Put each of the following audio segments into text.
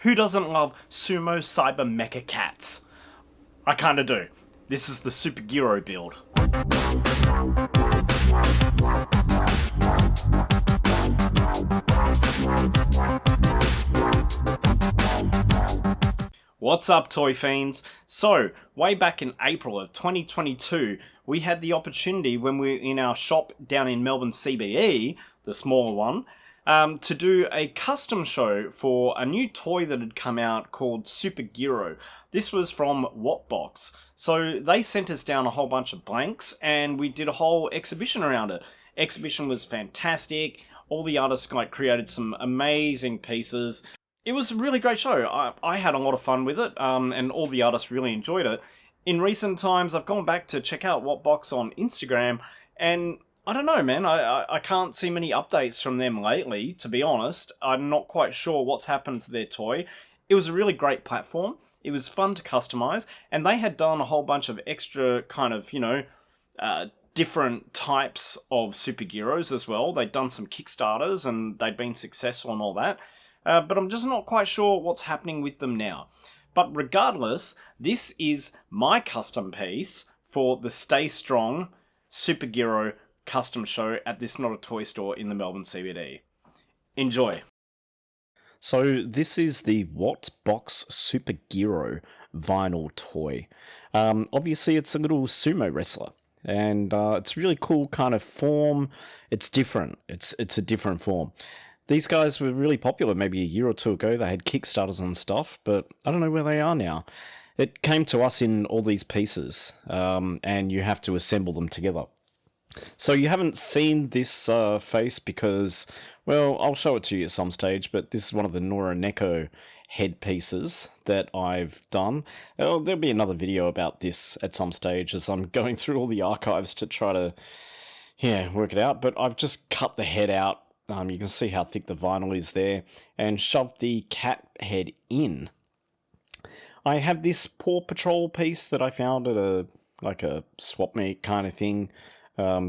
Who doesn't love Sumo Mecha Cats? I kinda do. This is the SuperGiro build. What's up, toy fiends? So, way back in April of 2022, we had the opportunity when we were in our shop down in Melbourne CBE, the smaller one, to do a custom show for a new toy that had come out called SuperGiro. This was from Whatsboxx. So they sent us down a whole bunch of blanks and we did a whole exhibition around it. Exhibition was fantastic. All the artists created some amazing pieces. It was a really great show. I had a lot of fun with it, and all the artists really enjoyed it. In recent times, I've gone back to check out Whatsboxx on Instagram, and I don't know, man. I can't see many updates from them lately, to be honest. I'm not quite sure what's happened to their toy. It was a really great platform. It was fun to customize, and they had done a whole bunch of extra kind of, different types of superheroes as well. They'd done some Kickstarters, and they'd been successful and all that. But I'm just not quite sure what's happening with them now. But regardless, this is my custom piece for the Stay Strong SuperGiro custom show at this Not a Toy store in the Melbourne CBD. Enjoy. So this is the Whatsboxx SuperGiro vinyl toy. Obviously it's a little sumo wrestler. And it's a really cool kind of form. It's different. It's a different form. These guys were really popular maybe a year or two ago. They had Kickstarters and stuff, but I don't know where they are now. It came to us in all these pieces, and you have to assemble them together. So you haven't seen this face because, well, I'll show it to you at some stage, but this is one of the Noroneko head pieces that I've done. There'll be another video about this at some stage as I'm going through all the archives to try to, work it out. But I've just cut the head out. You can see how thick the vinyl is there, and shoved the cat head in. I have this Paw Patrol piece that I found at a swap meet kind of thing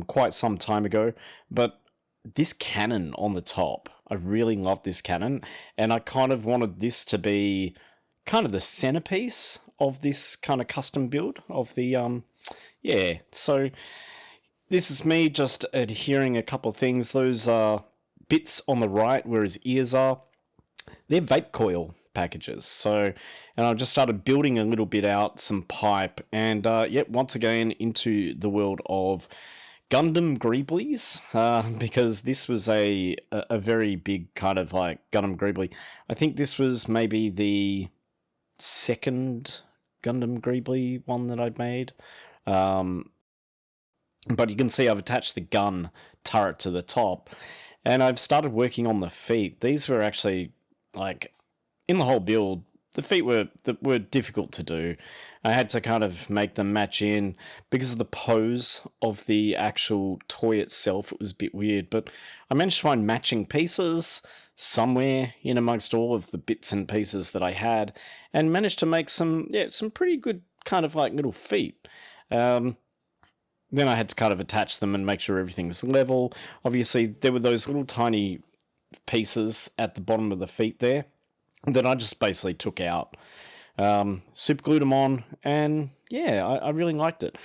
quite some time ago, but this cannon on the top, I really love this cannon, and I kind of wanted this to be kind of the centerpiece of this kind of custom build of the, so this is me just adhering a couple of things. Those bits on the right where his ears are, they're vape coil packages. So, and I just started building a little bit out, some pipe, and once again into the world of Gundam Greeblies, because this was a very big kind of like Gundam Greebly. I think this was maybe the second Gundam Greebly one that I'd made. But you can see I've attached the gun turret to the top. And I've started working on the feet. These were actually, like, in the whole build, the feet were difficult to do. I had to kind of make them match in because of the pose of the actual toy itself. It was a bit weird, but I managed to find matching pieces somewhere in amongst all of the bits and pieces that I had, and managed to make some pretty good kind of like little feet. Then I had to kind of attach them and make sure everything's level. Obviously, there were those little tiny pieces at the bottom of the feet there that I just basically took out. Super glued them on, and I really liked it.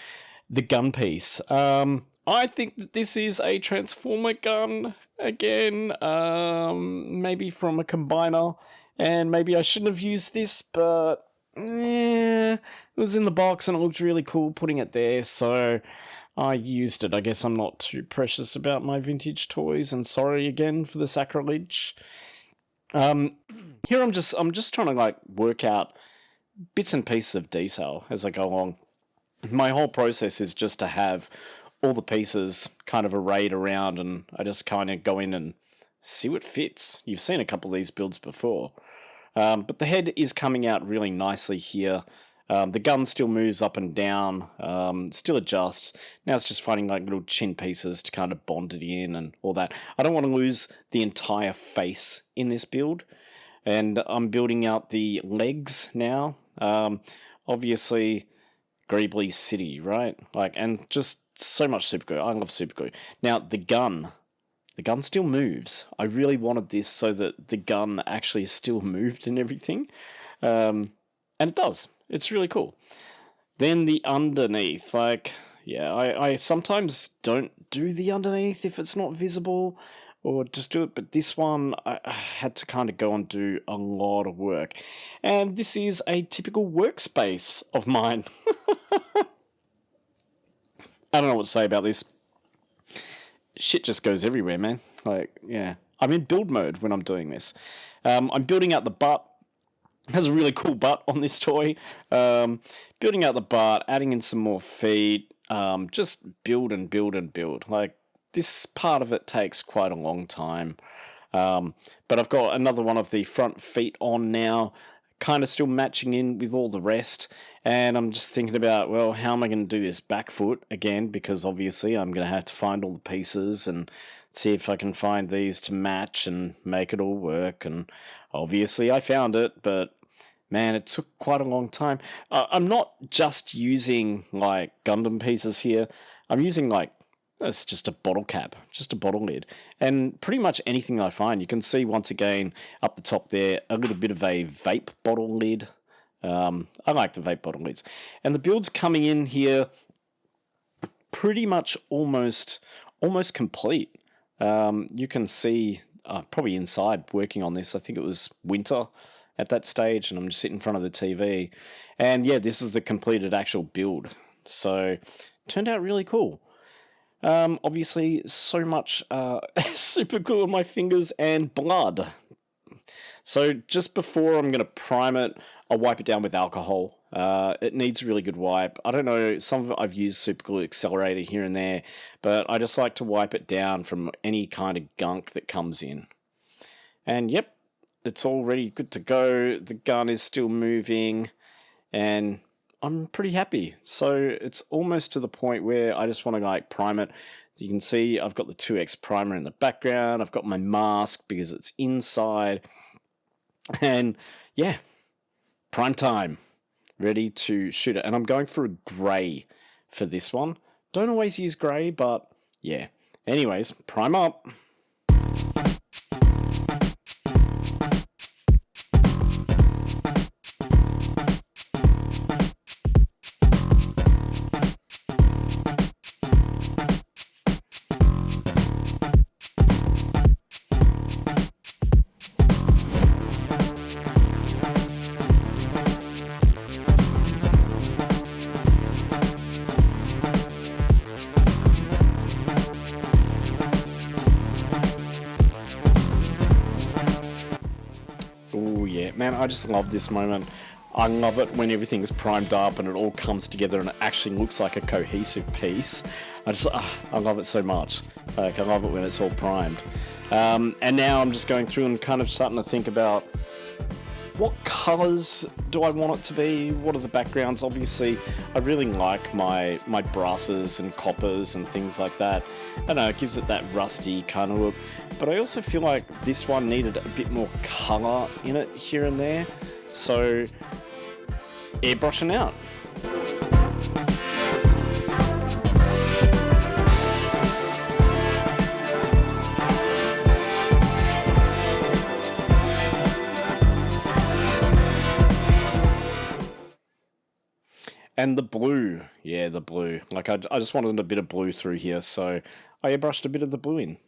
The gun piece. I think that this is a Transformer gun again, maybe from a combiner, and maybe I shouldn't have used this, but it was in the box and it looked really cool putting it there, so I used it. I guess I'm not too precious about my vintage toys, and sorry again for the sacrilege. Here I'm just trying to like work out bits and pieces of detail as I go along. My whole process is just to have all the pieces kind of arrayed around, and I just kind of go in and see what fits. You've seen a couple of these builds before. But the head is coming out really nicely here. The gun still moves up and down, still adjusts. Now it's just finding like little chin pieces to kind of bond it in and all that. I don't want to lose the entire face in this build. And I'm building out the legs now. Obviously, Greebly City, right? And just so much super glue. I love super glue. Now, the gun. the gun still moves. I really wanted this so that the gun actually still moved and everything. And it does. It's really cool. Then the underneath, like, yeah, I sometimes don't do the underneath if it's not visible, or just do it, but this one I had to kind of go and do a lot of work. And this is a typical workspace of mine. I don't know what to say about this. Shit just goes everywhere, man. Like, yeah. I'm in build mode when I'm doing this. I'm building out the butt. It has a really cool butt on this toy. Building out the butt, adding in some more feet. Just build and build and build. Like, this part of it takes quite a long time. But I've got another one of the front feet on now, kind of still matching in with all the rest. And I'm just thinking about, well, how am I going to do this back foot again? Because obviously I'm going to have to find all the pieces and see if I can find these to match and make it all work. And obviously I found it, but man, it took quite a long time. I'm not just using like Gundam pieces here. I'm using like, it's just a bottle cap, just a bottle lid. And pretty much anything I find, you can see once again up the top there, a little bit of a vape bottle lid. I like the vape bottle lids. And the build's coming in here pretty much almost complete. You can see probably inside working on this. I think it was winter at that stage, and I'm just sitting in front of the TV. And yeah, this is the completed actual build. So turned out really cool. Obviously, so much super glue on my fingers and blood. So just before I'm going to prime it, I'll wipe it down with alcohol. It needs a really good wipe. I don't know, some of it I've used super glue accelerator here and there, but I just like to wipe it down from any kind of gunk that comes in. And yep, it's already good to go. The gun is still moving, and I'm pretty happy. So it's almost to the point where I just want to like prime it. As you can see, I've got the 2X primer in the background. I've got my mask because it's inside. And yeah, prime time. Ready to shoot it. And I'm going for a grey for this one. Don't always use grey, but yeah. Anyways, prime up. Oh yeah, man, I just love this moment. I love it when everything's primed up and it all comes together and it actually looks like a cohesive piece. I love it so much. Like, I love it when it's all primed. And now I'm just going through and kind of starting to think about what colours do I want it to be? What are the backgrounds? Obviously, I really like my brasses and coppers and things like that. I don't know, it gives it that rusty kind of look. But I also feel like this one needed a bit more colour in it here and there. So, airbrushing out. And the blue, yeah, the blue. Like, I just wanted a bit of blue through here, so I airbrushed a bit of the blue in.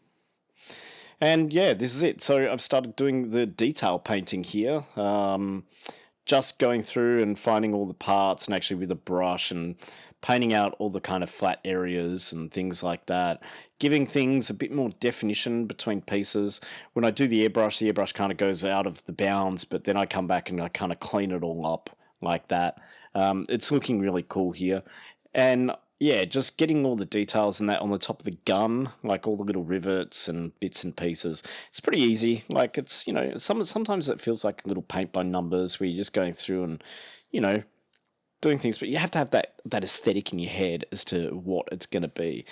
And yeah, this is it. So I've started doing the detail painting here. Just going through and finding all the parts and actually with a brush and painting out all the kind of flat areas and things like that. Giving things a bit more definition between pieces. When I do the airbrush kind of goes out of the bounds, but then I come back and I kind of clean it all up like that. It's looking really cool here. And yeah, just getting all the details and that on the top of the gun, like all the little rivets and bits and pieces. It's pretty easy. Like, it's, you know, sometimes it feels like a little paint by numbers where you're just going through and, you know, doing things, but you have to have that aesthetic in your head as to what it's going to be.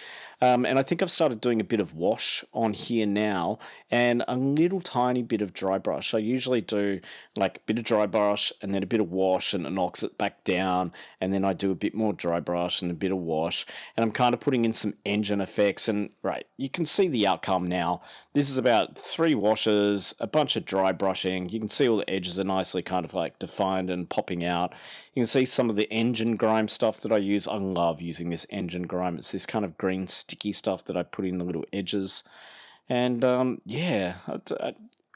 And I think I've started doing a bit of wash on here now and a little tiny bit of dry brush. I usually do like a bit of dry brush and then a bit of wash and it knocks it back down, and then I do a bit more dry brush and a bit of wash, and I'm kind of putting in some engine effects, and right, you can see the outcome now. This is about 3 washes, a bunch of dry brushing. You can see all the edges are nicely kind of like defined and popping out. You can see some of the engine grime stuff that I use. I love using this engine grime. It's this kind of green sticky stuff that I put in the little edges. And yeah,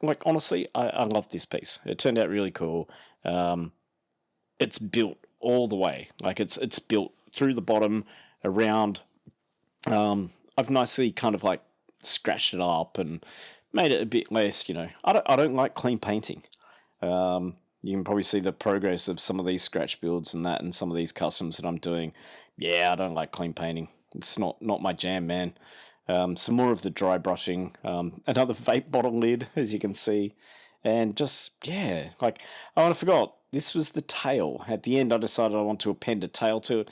like honestly, I love this piece. It turned out really cool. It's built all the way. Like it's built through the bottom, around. I've nicely kind of like scratched it up and made it a bit less, you know. I don't like clean painting. You can probably see the progress of some of these scratch builds and that, and some of these customs that I'm doing. Yeah, I don't like clean painting. It's not my jam, man. Some more of the dry brushing. Another vape bottle lid, as you can see. And just, yeah, like, oh, and I forgot, this was the tail. At the end, I decided I want to append a tail to it.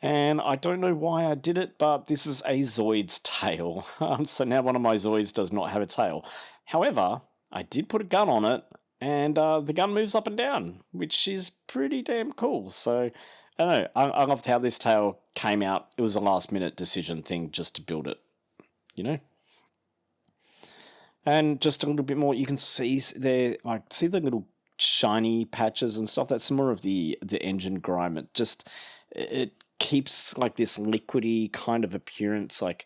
And I don't know why I did it, but this is a Zoid's tail. So now one of my Zoids does not have a tail. However, I did put a gun on it, and the gun moves up and down, which is pretty damn cool. So, I don't know, I loved how this tail came out. It was a last-minute decision thing just to build it, you know? And just a little bit more, you can see there, like, see the little shiny patches and stuff? That's more of the engine grime. It keeps like this liquidy kind of appearance, like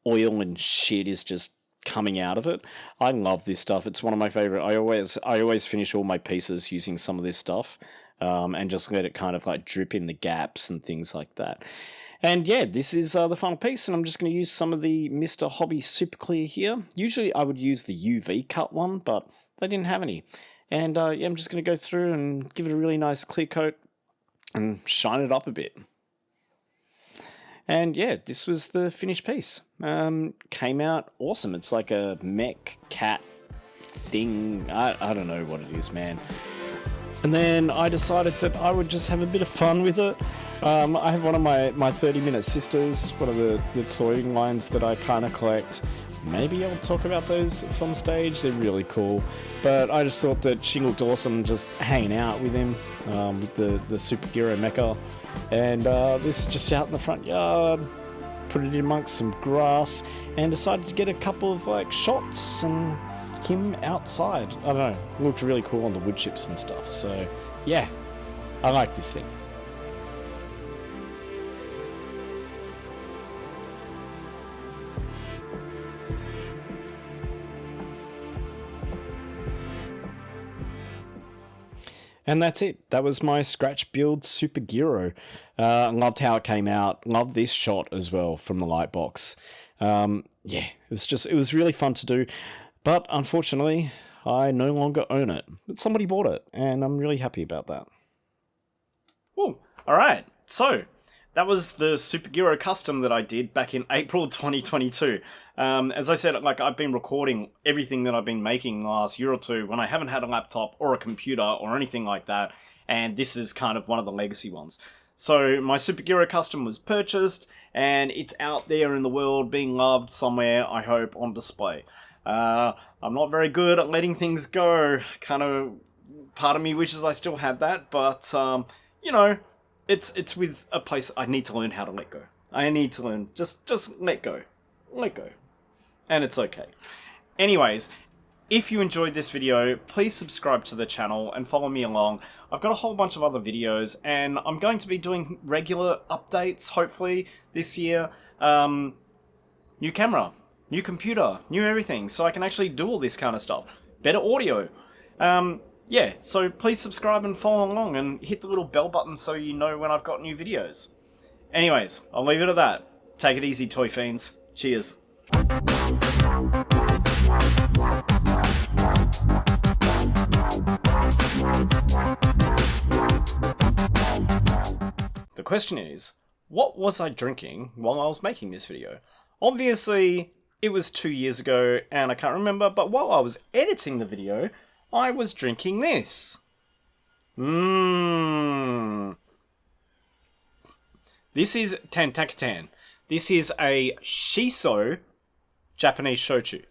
oil and shit is just coming out of it. I love this stuff. It's one of my favorite. I always finish all my pieces using some of this stuff, and just let it kind of like drip in the gaps and things like that. And yeah, this is the final piece, and I'm just going to use some of the Mr. Hobby Super Clear here. Usually I would use the UV cut one, but they didn't have any. And yeah, I'm just going to go through and give it a really nice clear coat and shine it up a bit. And yeah, this was the finished piece. Came out awesome. It's like a mech cat thing. I don't know what it is, man. And then I decided that I would just have a bit of fun with it. I have one of my 30-minute sisters, one of the toy lines that I kind of collect. Maybe I'll talk about those at some stage. They're really cool. But I just thought that she looked awesome just hanging out with him, with the SuperGiro mecha. And this is just out in the front yard. Put it in amongst some grass and decided to get a couple of like shots and him outside. I don't know. It looked really cool on the wood chips and stuff. So yeah, I like this thing. And that's it. That was my scratch build SuperGiro. Loved how it came out. Loved this shot as well from the Lightbox. Yeah, it was really fun to do. But unfortunately, I no longer own it. But somebody bought it, and I'm really happy about that. Oh, alright. So, that was the SuperGiro custom that I did back in April 2022. As I said, like I've been recording everything that I've been making the last year or two when I haven't had a laptop or a computer or anything like that, and this is kind of one of the legacy ones. So my SuperGiro custom was purchased, and it's out there in the world being loved somewhere, I hope, on display. I'm not very good at letting things go. Kind of, part of me wishes I still had that, but you know, it's with a place I need to learn how to let go. I need to learn, just let go. Let go. And it's okay. Anyways, if you enjoyed this video, please subscribe to the channel and follow me along. I've got a whole bunch of other videos, and I'm going to be doing regular updates, hopefully, this year. New camera, new computer, new everything, so I can actually do all this kind of stuff. Better audio. Yeah, so please subscribe and follow along, and hit the little bell button so you know when I've got new videos. Anyways, I'll leave it at that. Take it easy, toy fiends. Cheers. The question is, what was I drinking while I was making this video? Obviously, it was 2 years ago and I can't remember, but while I was editing the video, I was drinking this. This is Tantakatan. This is a shiso Japanese shochu.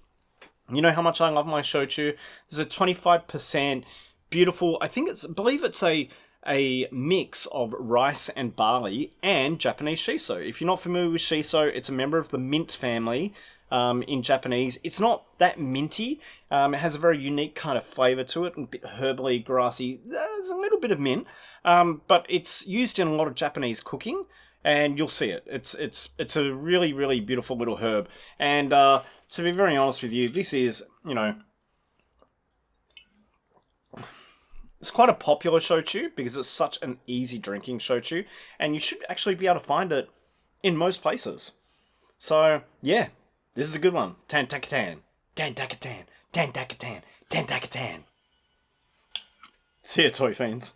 You know how much I love my shochu. There's a 25% beautiful, I believe it's a mix of rice and barley and Japanese shiso. If you're not familiar with shiso, it's a member of the mint family in Japanese. It's not that minty. It has a very unique kind of flavour to it, a bit herbally, grassy. There's a little bit of mint, but it's used in a lot of Japanese cooking, and you'll see it. It's a really, really beautiful little herb. And to be very honest with you, this is, it's quite a popular shochu because it's such an easy drinking shochu, and you should actually be able to find it in most places. So, yeah, this is a good one. Tan Takatan. Tan Takatan. Tan Takatan. Tan Takatan. See ya, Toy Fiends.